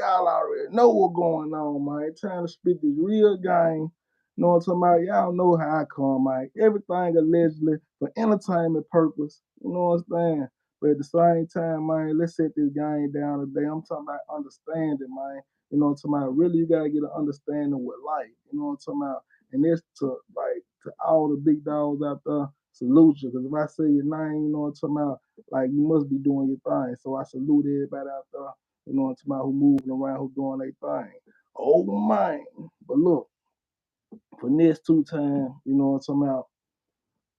y'all already know what's going on, man. Time to spit this real game. You know what I'm talking about? Y'all know how I come, man. Everything allegedly for entertainment purpose. You know what I'm saying? But at the same time, man, let's set this game down today. I'm talking about understanding, man. You know what I'm talking about? Really, you gotta get an understanding with life. You know what I'm talking about? And that's to all the big dogs out there, salute you. Because if I say your name, you know what I'm talking about, like you must be doing your thing. So I salute everybody out there, you know what I'm talking about, who moving around, who doing their thing. Oh man. But look, Finesse 2tymes, you know what I'm talking about.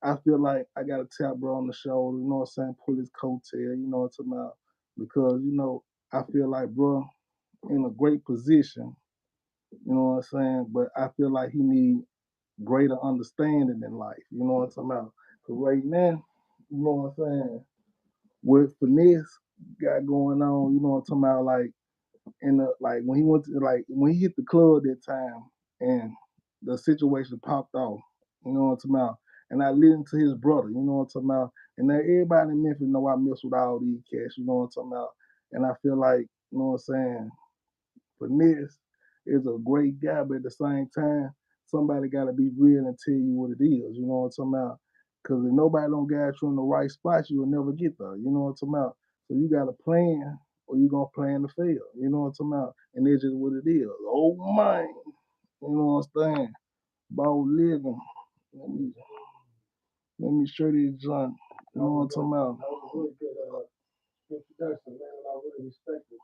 I feel like I gotta tap bro on the shoulder, you know what I'm saying, pull his coattail, you know what I'm talking about. Because, you know, I feel like bro in a great position, you know what I'm saying, but I feel like he need greater understanding in life, you know what I'm talking about. Cause right now, you know what I'm saying, what Finesse got going on, you know what I'm talking about, like in the like when he went to like when he hit the club that time and the situation popped off, you know what I'm talking about. And I listened to his brother, you know what I'm talking about. And now everybody in Memphis know I mess with all these cats, you know what I'm talking about. And I feel like, you know what I'm saying, Finesse is a great guy, but at the same time, somebody gotta be real and tell you what it is, you know what I'm talking about. Cause if nobody don't guide you in the right spots, you will never get there, you know what I'm talking about. So you gotta plan or you gonna plan to fail, you know what I'm talking about. And that's just what it is. Oh man, you know what I'm saying? About living. Let me let me show this junk. You know what I'm talking about? That was a really good introduction, man, and I really respect it.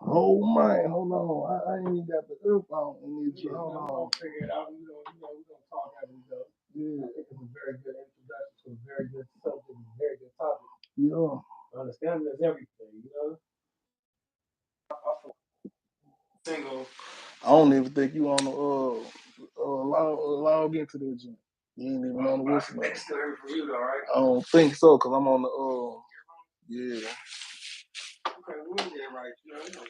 Oh man, hold on. I ain't even got the earphone in this. Hold on. We'll figure it out. We're gonna talk as we go. Yeah. I think it's a very good introduction to a very good subject, a very good topic. Yeah. Understanding is everything, you know? Single. I don't even think you on the log into that joint. You ain't even on the whistle. Next to her for you though, right? I don't think so, cause I'm on the yeah. Okay, we'll get right.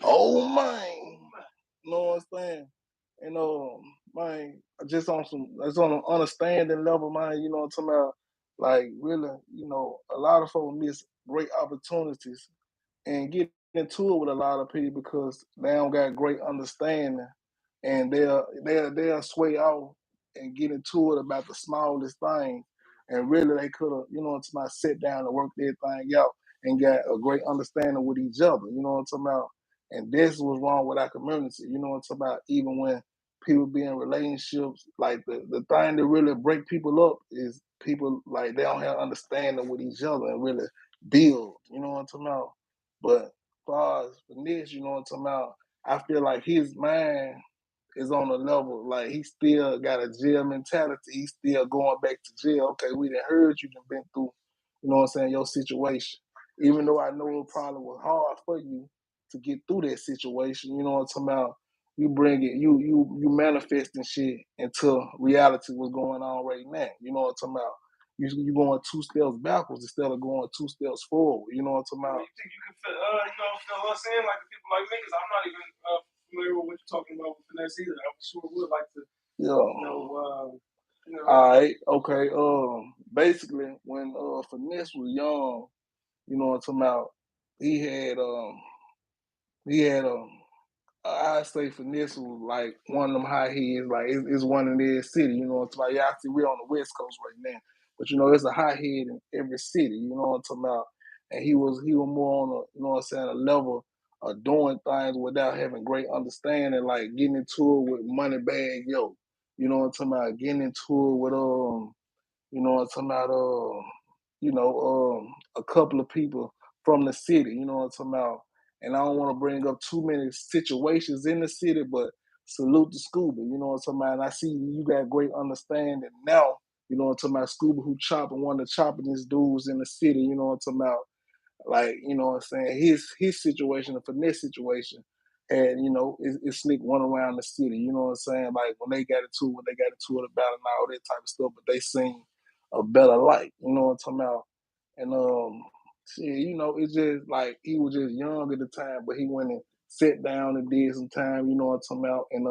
Oh man. You know what I'm saying? And man, it's on an understanding level, man, you know what I'm talking about? Like really, you know, a lot of folks miss great opportunities and get into it with a lot of people because they don't got great understanding and they'll sway off and get into it about the smallest thing. And really they could have, you know what I'm talking about, sit down and work everything out and got a great understanding with each other, you know what I'm talking about? And this was wrong with our community, you know what I'm talking about? Even when people be in relationships, like the thing that really break people up is people like they don't have understanding with each other and really build, you know what I'm talking about? But as far as Finesse, you know what I'm talking about, I feel like his mind is on a level, like he still got a jail mentality. He's still going back to jail. Okay, we done heard you done been through, you know what I'm saying, your situation. Even though I know it probably was hard for you to get through that situation, you know what I'm talking about, you bring it, you manifesting shit into reality what's going on right now. You know what I'm talking about? You going 2 steps backwards instead of going 2 steps forward. You know what I'm talking about? You think you can fit, fill us in like the people like me? Because I'm not even familiar with what you're talking about with Finesse either. I sure would like to All right, okay. Basically when Finesse was young, you know what I'm talking about, he had I say Finesse was like one of them high heads, like it's one in every city, you know what I'm talking about. Yeah, I see we're on the West Coast right now. But you know, it's a high head in every city, you know what I'm talking about. And he was more on a, you know what I'm saying, a level of doing things without having great understanding, like getting into it with Money Bag Yo. You know what I'm talking about, getting into it with you know what I'm talking about, a couple of people from the city, you know what I'm talking about. And I don't want to bring up too many situations in the city, but salute to Scuba, you know what I'm talking about. And I see you got great understanding now, you know what I'm talking about. Scuba who chopping one of the choppingest dudes in the city, you know what I'm talking about. Like, you know what I'm saying, his situation, the Finesse situation, and you know, it's slick one around the city, you know what I'm saying? Like when they got into it about and all that type of stuff, but they seen a better light, you know what I'm talking about? And shit, you know, it's just like he was just young at the time, but he went and sat down and did some time, you know what I'm talking about, and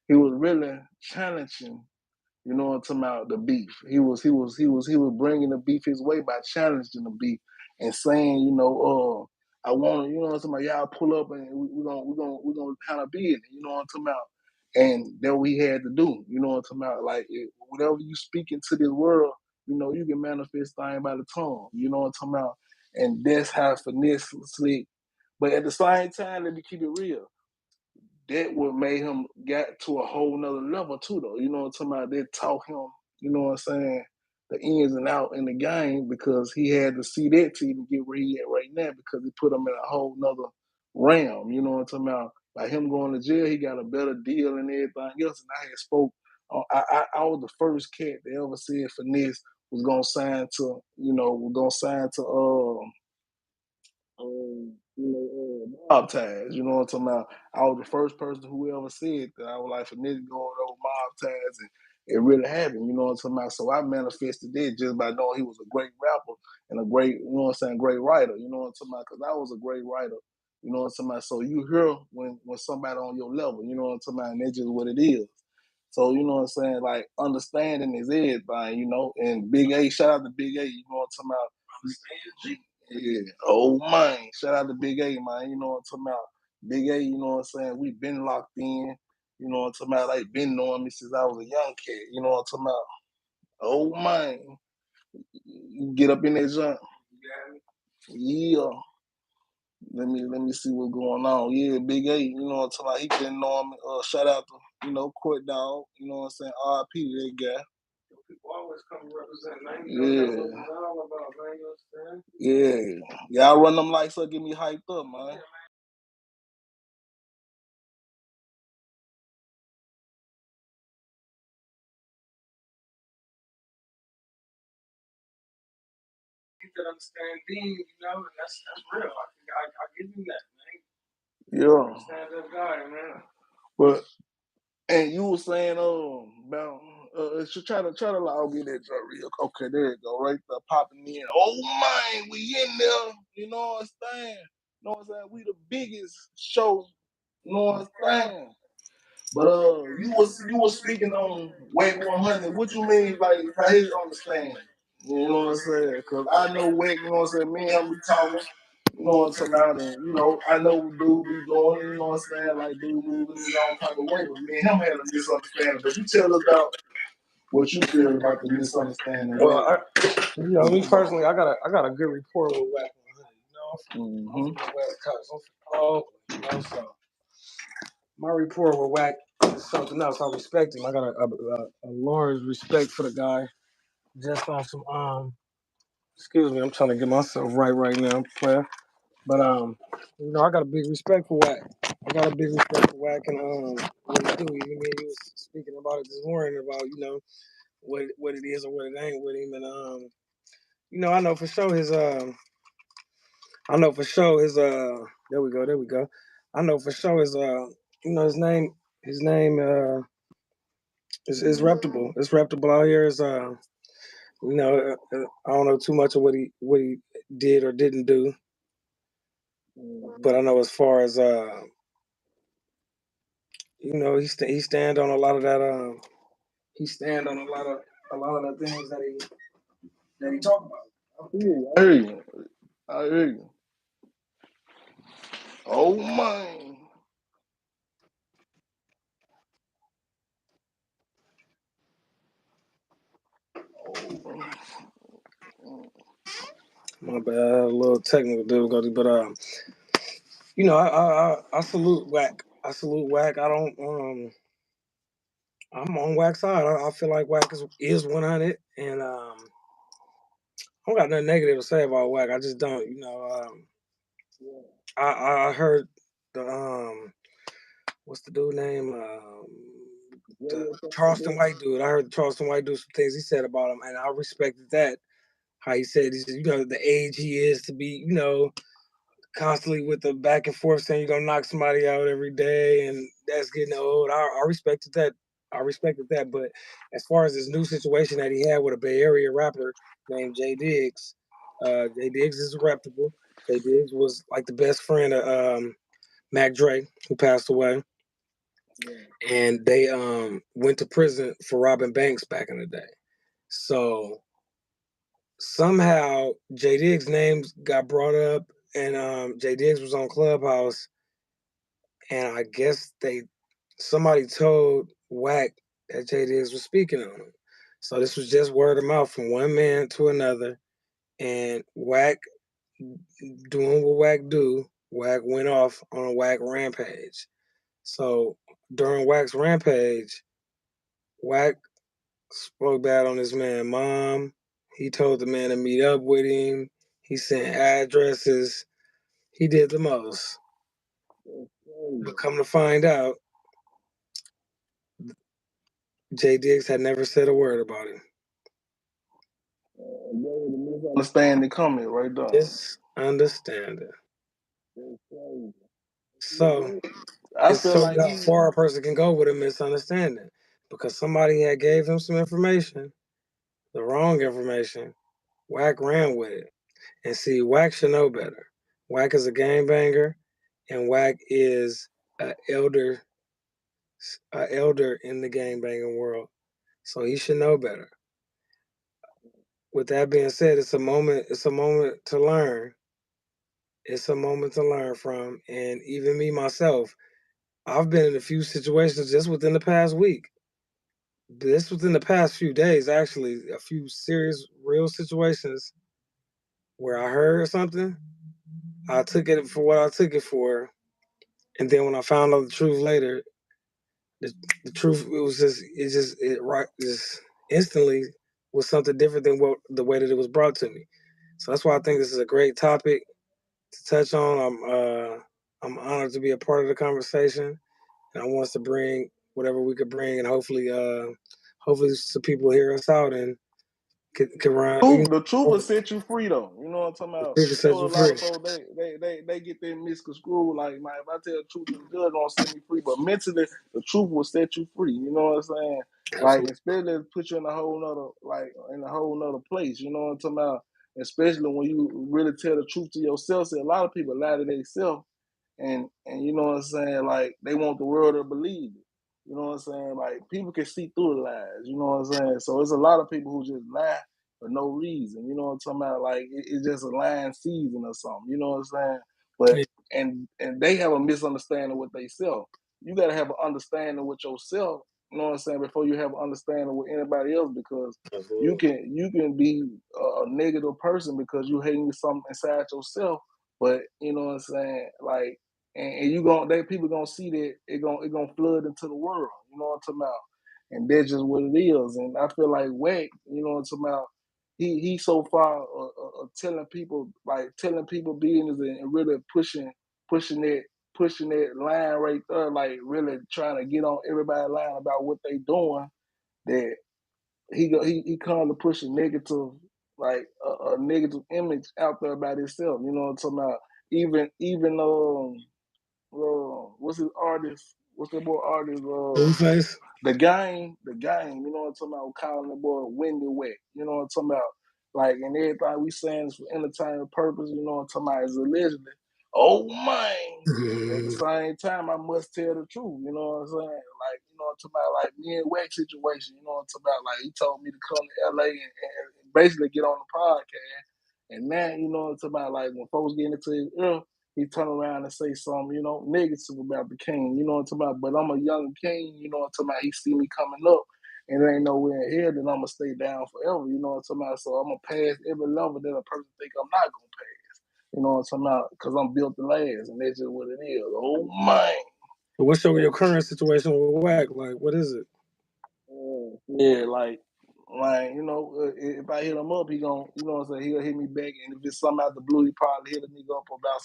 he was really challenging, you know what I'm talking about, the beef. He was bringing the beef his way by challenging the beef and saying, you know, I want to, you know what I'm talking about, y'all pull up and we gonna handle business, you know what I'm talking about? And that we had to do, you know what I'm talking about? Like whatever you speak into this world, you know, you can manifest things by the tongue, you know what I'm talking about? And that's how finesse slick. But at the same time, let me keep it real. That what made him get to a whole nother level too, though. You know what I'm talking about? They taught him, you know what I'm saying, the ins and out in the game because he had to see that to even get where he at right now because it put him in a whole nother realm. You know what I'm talking about? Like him going to jail, he got a better deal and everything else. And I had spoke. I was the first cat that ever said Finesse was gonna sign to, you know, was gonna sign to mob ties. You know what I'm talking about? I was the first person who ever said that. I was like, for niggas going over mob ties, and it really happened. You know what I'm talking about? So I manifested it just by knowing he was a great rapper and a great, you know what I'm saying, great writer. You know what I'm talking about? Because I was a great writer. You know what I'm talking about? So you hear when somebody on your level, you know what I'm talking about, and that's just what it is. So, you know what I'm saying? Like, understanding is everything, you know? And Big A, shout out to Big A, you know what I'm talking about? Understand, yeah. Oh, man. Shout out to Big A, man. You know what I'm talking about? Big A, you know what I'm saying? We been locked in. You know what I'm talking about? Like, been knowing me since I was a young kid. You know what I'm talking about? Oh, man. You get up in that junk. Yeah. Let me see what's going on. Yeah, Big A, you know what I'm talking about? He been knowing me. Shout out to, you know, Court Dog. You know what I'm saying? RP that guy. People always come represent, man. You know what it's all about, man. You understand? Yeah. Y'all run them lights up, get me hyped up, man. You can understand things, you know, and that's real. I give you that, man. Yeah. Understand that guy, man. But and you were saying about try to log in that joint real. Okay, there you go, right there popping in. Oh man, we in there. You know what I'm saying? You know what I'm saying? We the biggest show. You know what I'm saying? But you was speaking on Wack 100. What you mean by his understanding? You know what I'm saying? Because I know Wack, you know what I'm saying? Me and him be talking. You know what I'm talking about? And, you know, I know dude be going, you know what I'm saying? Like, dude moving his own type of way. But me and him had a misunderstanding. But you tell us about what you feel about the misunderstanding. Well, you know, me personally, I got a good rapport with Wack 100. You know, I'm from the West Coast. I'm from Oakland, you know, so my rapport with Wack is something else. I respect him. I got a large respect for the guy. Just on some excuse me, I'm trying to get myself right now, player. But you know, I got a big respect for Wack. I got a big respect for Wack and what he do. Even me, he was speaking about it this morning about what it is or what it ain't with him, and you know, I know for sure his there we go. I know for sure his you know, his name is reputable. It's reputable out here. Is you know, I don't know too much of what he did or didn't do, but I know as far as you know, he stand on a lot of that he stand on a lot of the things that he talk about. I hear you. I hear you. Oh man. My bad, a little technical difficulty, but you know, I salute Wack. I salute Wack. I don't I'm on Wack's side. I feel like Wack is 100, and I don't got nothing negative to say about Wack. I just don't, you know. I heard the what's the dude name? The Charleston White dude. I heard the Charleston White dude some things he said about him, and I respected that. How he said, you know, the age he is to be, you know, constantly with the back and forth saying you're gonna knock somebody out every day, and that's getting old. I respected that. I respected that. But as far as this new situation that he had with a Bay Area rapper named Jay Diggs, Jay Diggs is reputable. Jay Diggs was like the best friend of Mac Dre, who passed away, and they went to prison for robbing banks back in the day. So somehow Jay Diggs' names got brought up and Jay Diggs was on Clubhouse, and I guess somebody told Wack that Jay Diggs was speaking on him. So this was just word of mouth from one man to another, and Wack doing what Wack do. Wack went off on a Wack rampage. So during Wack's rampage, Wack spoke bad on this man's mom. He told the man to meet up with him. He sent addresses. He did the most. But come to find out, Jay Diggs had never said a word about it. Misunderstanding coming right there. Misunderstanding. So I it's feel so like how far a person can go with a misunderstanding because somebody had gave him some information, the wrong information. Wack ran with it. And see, Wack should know better. Wack is a game banger, and Wack is an elder in the game banging world. So he should know better. With that being said, it's a moment to learn. It's a moment to learn from. And even me myself, I've been in a few situations just within the past week. This within the past few days, actually, a few serious, real situations where I heard something, I took it for what I took it for, and then when I found out the truth later, the truth just instantly was something different than what the way that it was brought to me. So that's why I think this is a great topic to touch on. I'm honored to be a part of the conversation, and I want us to bring whatever we could bring, and hopefully some people hear us out and can run. the truth will set you free though. You know what I'm talking about? There was a lot of folks they get that misconstrued. Like, man, if I tell the truth, the judge gonna set me free. But mentally, the truth will set you free. You know what I'm saying? Like, especially put you in a whole nother place. You know what I'm talking about? Especially when you really tell the truth to yourself. See, a lot of people lie to themselves, and you know what I'm saying? Like, they want the world to believe it. You know what I'm saying? Like, people can see through the lies. You know what I'm saying? So it's a lot of people who just lie for no reason. You know what I'm talking about? Like, it's just a lying season or something. You know what I'm saying? But and they have a misunderstanding with themselves. You gotta have an understanding with yourself. You know what I'm saying? Before you have an understanding with anybody else, because you can be a negative person because you hating something inside yourself. But you know what I'm saying? Like, and you people gonna see that it gonna flood into the world. You know what I'm talking about? And that's just what it is. And I feel like Wack, you know what I'm talking about? He so far telling people business and really pushing that line right there, like really trying to get on everybody's line about what they doing. That he kind of push a negative, like a negative image out there about himself. You know what I'm talking about? Even what's his artist? What's that boy artist? The game. You know what I'm talking about? Calling the boy Windy Wet. You know what I'm talking about? Like, and everything we saying is for entertainment purpose. You know what I'm talking about? Is allegedly. Oh man! But at the same time, I must tell the truth. You know what I'm saying? Like, you know what I'm talking about? Like me and Wack situation. You know what I'm talking about? Like, he told me to come to LA and basically get on the podcast. And now, you know what I'm talking about? Like, when folks get into his ear, he turn around and say something, you know, negative about the king. You know what I'm talking about? But I'm a young king. You know what I'm talking about? He see me coming up, and there ain't nowhere in here, then I'm gonna stay down forever. You know what I'm talking about? So I'm gonna pass every level that a person think I'm not gonna pass. You know what I'm talking about? Because I'm built to last, and that's just what it is. Oh man. So what's your current situation with Wack? Like, what is it? Yeah, like you know, if I hit him up, he gon' you know what I'm saying, he'll hit me back, and if it's something out the blue, he probably hit a nigga up about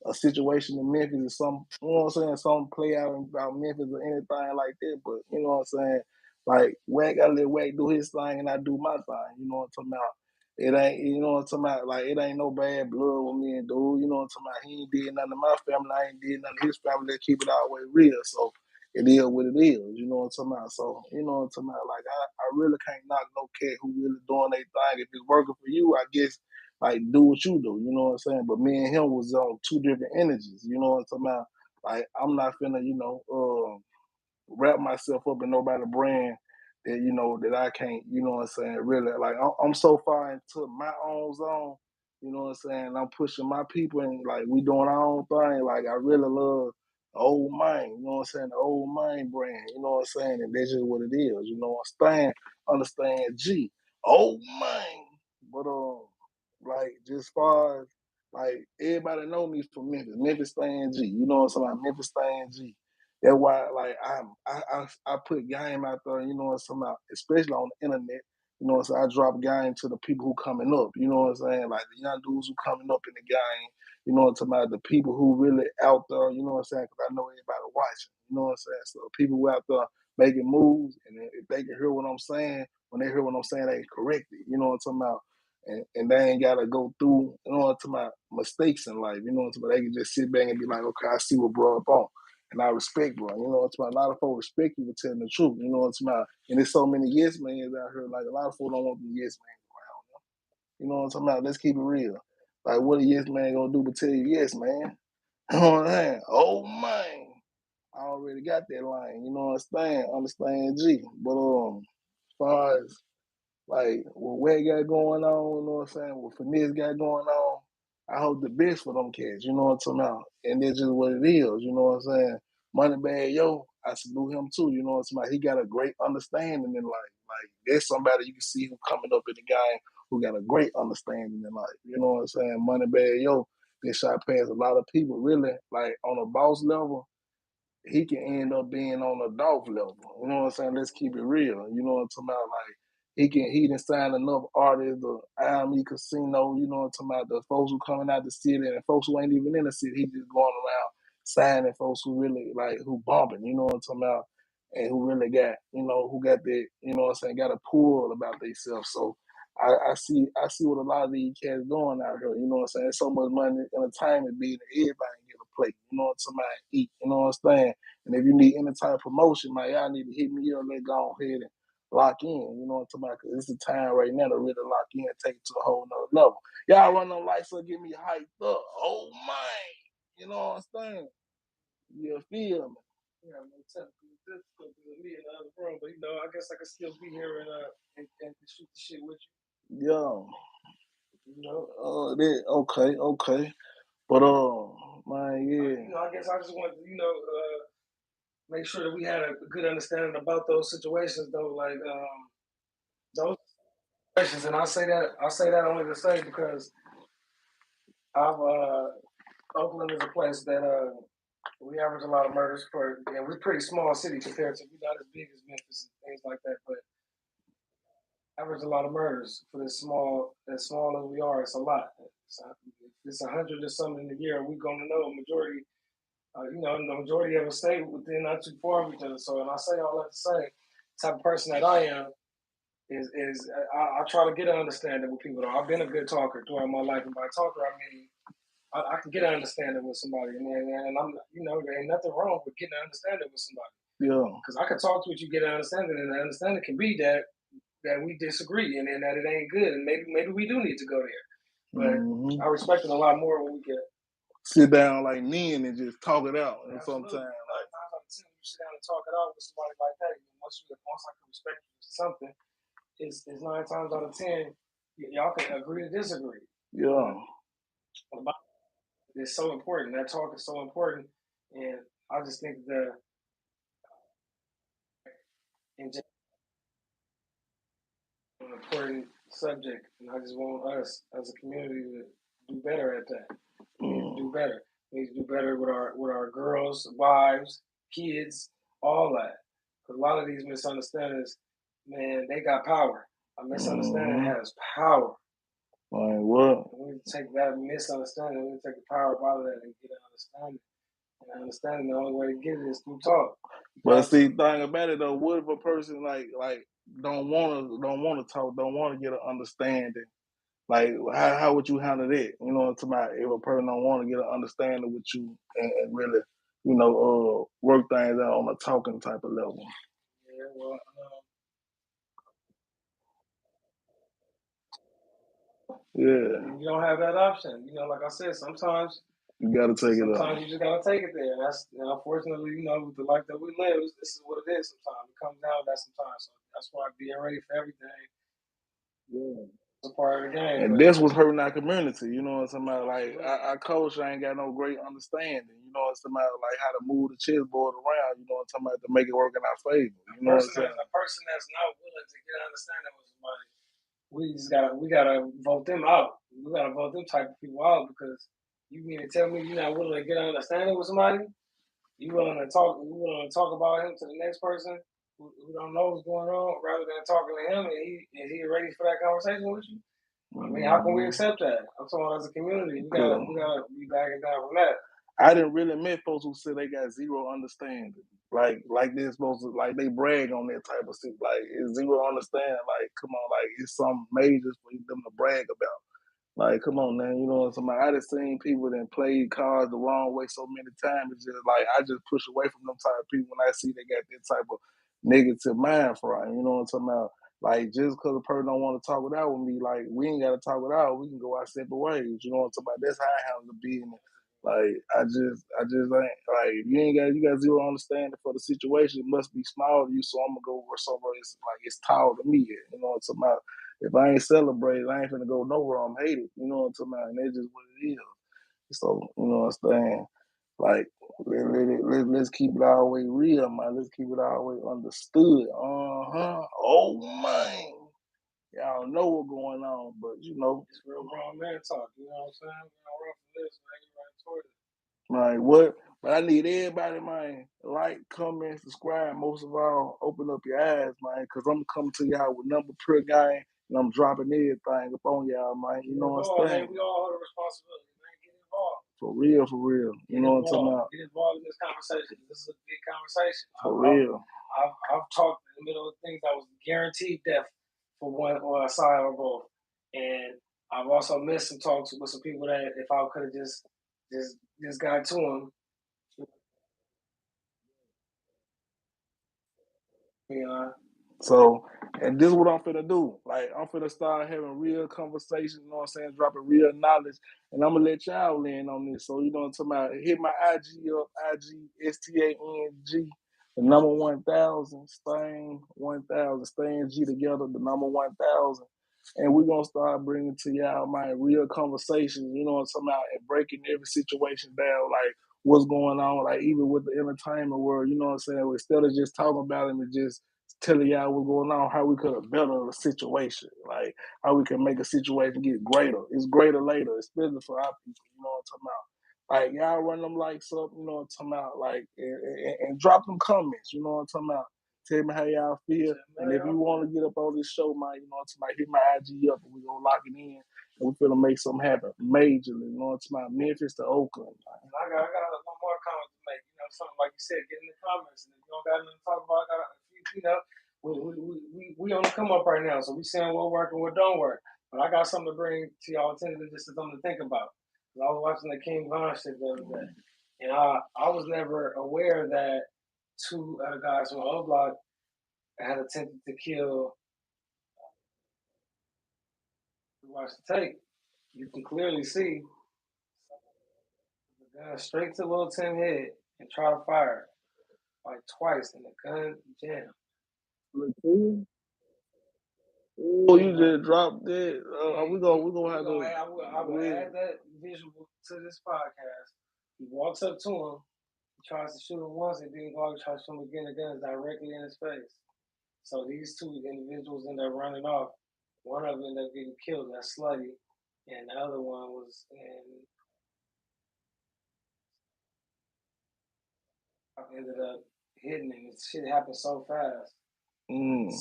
a situation in Memphis or some, you know what I'm saying, some play out about Memphis or anything like that. But you know what I'm saying, like Wack, I let Wack do his thing and I do my thing. You know what I'm talking about? It ain't, you know what I'm talking about? Like, it ain't no bad blood with me and dude. You know what I'm talking about? He ain't did nothing to my family. I ain't did nothing to his family. Let's keep it all the way real. So it is what it is. You know what I'm talking about? So, you know what I'm talking about? Like, I really can't knock no cat who really doing their thing. If it's working for you, I guess, like, do what you do. You know what I'm saying? But me and him was on two different energies. You know what I'm talking about? Like, I'm not finna, you know, wrap myself up in nobody brand that, you know, that I can't, you know what I'm saying, really. Like, I'm so far into my own zone You know what I'm saying? I'm pushing my people and like we doing our own thing. Like I really love the old mind, you know what I'm saying? The old mind brand, you know what I'm saying? And that's just what it is, you know what I'm saying? Understand G. Old mind. But like just far as like everybody know me from Memphis. Memphis staying G. You know what I'm saying? Memphis staying G. That's why like I put game out there, you know what I'm saying, especially on the internet. You know what I'm saying? I drop game to the people who coming up. You know what I'm saying? Like the young dudes who coming up in the game. You know what I'm talking about? The people who really out there. You know what I'm saying? Because I know everybody watching. You know what I'm saying? So people who out there making moves, and if they can hear what I'm saying, when they hear what I'm saying, they can correct it. You know what I'm talking about? And they ain't gotta go through. You know what I'm talking about? Mistakes in life. You know what I'm talking about? They can just sit back and be like, okay, I see what bro up on. And I respect, bro. You know what I'm talking about? A lot of folks respect you for telling the truth. You know what I'm talking about? And there's so many yes men out here. Like a lot of folks don't want the yes man around. You know what I'm talking about? Let's keep it real. Like what a yes man gonna do but tell you yes, man. You know what I'm saying? Oh man. I already got that line. You know what I'm saying? Understand G. But as far as like what Wack got going on, you know what I'm saying? What Finesse got going on, I hope the best for them kids, you know what I'm talking about? And that's just what it is, you know what I'm saying? Moneybag Yo, I salute him too, you know what I'm talking about? He got a great understanding in life. Like there's somebody you can see who coming up in the game who got a great understanding in life. You know what I'm saying? Moneybag Yo, they shot past a lot of people, really, like on a boss level he can end up being on a Dolph level. You know what I'm saying? Let's keep it real. You know what I'm talking about? Like he done signed enough artists, the IME Casino, you know what I'm talking about, the folks who coming out the city and folks who ain't even in the city, he just going around signing folks who really like who bumping, you know what I'm talking about, and who really got, you know, who got that, you know what I'm saying, got a pull about themselves. So I see what a lot of these cats doing out here, you know what I'm saying? So much money, entertainment being everybody can get a plate, you know what I'm saying, eat, you know what I'm saying? And if you need any type of promotion, man, y'all need to hit me up, let's go ahead and lock in, you know what I'm talking about? Because it's the time right now to really lock in and take it to a whole nother level. Y'all run them lights up, get me hyped up. Oh, man. You know what I'm saying? You feel me? Yeah, no technical difficulty with me in the other room, but I guess I can still be here and shoot the shit with you. Yeah. Okay. But man, yeah. I guess I just wanted to, make sure that we had a good understanding about those situations, though. Like those situations, and I say that only to say because I've Oakland is a place that we average a lot of murders for, and we're a pretty small city compared to we're not as big as Memphis and things like that, but average a lot of murders for as small as we are. It's a lot. If it's 100 or something in a year, we're gonna know a majority. The majority of us stay within not too far of each other. So, and I say all that to say, the type of person that I am is I try to get an understanding with people. Though I've been a good talker throughout my life, and by talker I mean I can get an understanding with somebody, and I'm there ain't nothing wrong with getting an understanding with somebody. Yeah. Because I can talk to you, get an understanding, and the understanding can be that we disagree and that it ain't good, and maybe we do need to go there. But I respect it a lot more when we can sit down like men and just talk it out. And sometimes like 9 out of 10, you sit down and talk it out with somebody like that. Once I can respect you for something, it's 9 times out of 10 y'all can agree to disagree. Yeah. It's so important. That talk is so important, and I just think that in just an important subject, and I just want us as a community to do better at that. We need to do better. We need to do better with our girls, wives, kids, all that. Because a lot of these misunderstandings, man, they got power. A misunderstanding has power. Like what? We need to take that misunderstanding, we need to take the power out of that and get an understanding. And understanding the only way to get it is through talk. But see, thing about it though, what if a person like don't wanna talk, don't wanna get an understanding? Like how would you handle that? You know what I'm talking about? If a person don't want to get an understanding with you and really, work things out on a talking type of level. Yeah, well, yeah. You don't have that option. Like I said, sometimes you gotta take it up. Sometimes you just gotta take it there. That's unfortunately, with the life that we live, this is what it is. Sometimes it comes down to that sometimes. So that's why being ready for everything. Yeah. It's a part of the game. And this was hurting our community, you know what I'm talking about? Like, our coach ain't got no great understanding, you know what I'm talking about? Like, how to move the chessboard around, you know what I'm talking about, to make it work in our favor, you know what I'm saying? A person that's not willing to get understanding with somebody, we gotta vote them out. We gotta vote them type of people out, because you mean to tell me you're not willing to get understanding with somebody? You willing to talk about him to the next person who don't know what's going on, rather than talking to him, and he ready for that conversation with you? I mean, how can we accept that? I'm talking as a community. We gotta be backing down from that. I didn't really met folks who said they got zero understanding. Like they're supposed to, like, they brag on that type of shit. Like, it's zero understanding. Like, come on, like, it's some majors for them to brag about. Like, come on, man. You know what I'm saying? I just seen people that played cards the wrong way so many times. It's just like, I just push away from them type of people when I see they got that type of negative mind frame. You know what I'm talking about? Like, just because a person don't want to talk it out with me, like, we ain't got to talk it out. We can go our separate ways. You know what I'm talking about? That's how I handle the business. Like, I just ain't, like, if you got zero understanding for the situation. It must be small to you, so I'm gonna go where somewhere it's tall to me. You know what I'm talking about? If I ain't celebrated, I ain't finna go nowhere. I'm hated. You know what I'm talking about? And that's just what it is. So, you know what I'm saying? Like, let's keep it all the way real, man. Let's keep it all the way understood. Oh, man. Y'all know what's going on, but, you know. It's real grown man talk, you know what I'm saying? We're gonna run from this, man. Get right toward it. Like, what? But I need everybody, man, like, comment, subscribe. Most of all, open up your eyes, man, because I'm coming to y'all with number per game, and I'm dropping everything up on y'all, man. You know what I'm saying? We all hold a responsibility, man. Get involved. For real, for real. You know what I'm talking about? Get involved in this conversation. This is a big conversation. For real. I've talked in the middle of things that was guaranteed death for one side or both. And I've also missed some talks with some people that if I could have just got to them, you know. So, and this is what I'm finna do. Like, I'm finna start having real conversations, you know what I'm saying? Dropping real knowledge. And I'm gonna let y'all in on this. So, you know what I'm talking about? Hit my IG up, IGSTANG, the number 1000, Stain 1000, Stain G together, the number 1000. And we're gonna start bringing to y'all my real conversations, you know what I'm talking about, and breaking every situation down, like what's going on, like even with the entertainment world, you know what I'm saying? Instead of just talking about it and just telling y'all what's going on, how we could have better the situation, like how we can make a situation get greater. It's greater later, especially for our people, you know what I'm talking about? Like, y'all run them likes up, you know what I'm talking about, like, and drop them comments, you know what I'm talking about. Tell me how y'all feel. And if you want to get up on this show, man, you know what I'm talking about, hit my IG up and we're going to lock it in. And we're going to make something happen majorly, you know what I'm talking about, Memphis to Oakland. I got one more comment to make. You know, something like you said, get in the comments. And if you don't got nothing to talk about, you know, we on the come up right now. So we saying what work and what don't work. But I got something to bring to y'all attention, just something to think about. I was watching the King Von shit the other day. And I was never aware that two other guys from O Block had attempted to kill. Watch the tape. You can clearly see the gun straight to Lil Tim head and try to fire like twice, and the gun jammed. Oh, you just dropped it. We're gonna have to. I will add that visual to this podcast. He walks up to him, he tries to shoot him once, and then he tries to shoot him again. The gun is directly in his face. So these two individuals end up running off. One of them ended up getting killed, that's Slutty, and the other one was in. I ended up hitting him. Shit happened so fast.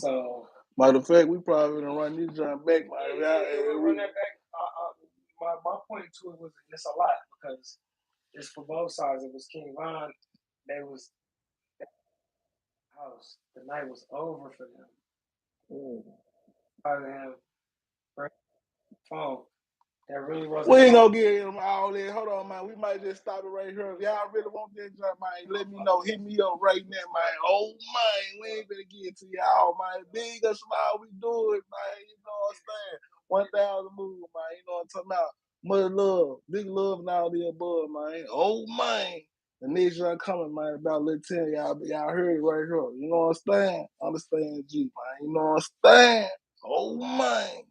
So, matter of fact, we probably gonna run this joint back. We'll run that back. My point to it was it's a lot because it's for both sides. It was King Von. They was house. The night was over for them. By him, phone. That really wasn't. We ain't gonna get him all in. Hold on, man. We might just stop it right here. If y'all really want that joint, man, let me know. Hit me up right now, man. Oh, man, we ain't gonna get to y'all, man. Big or small, we do it, man. You know what I'm saying? 1000 moves, man. You know what I'm talking about? Much love, big love, and all the above, man. Oh, man. The next one coming, man, about let's tell y'all heard it right here. You know what I'm saying? Understand G, man. You know what I'm saying? Oh, man.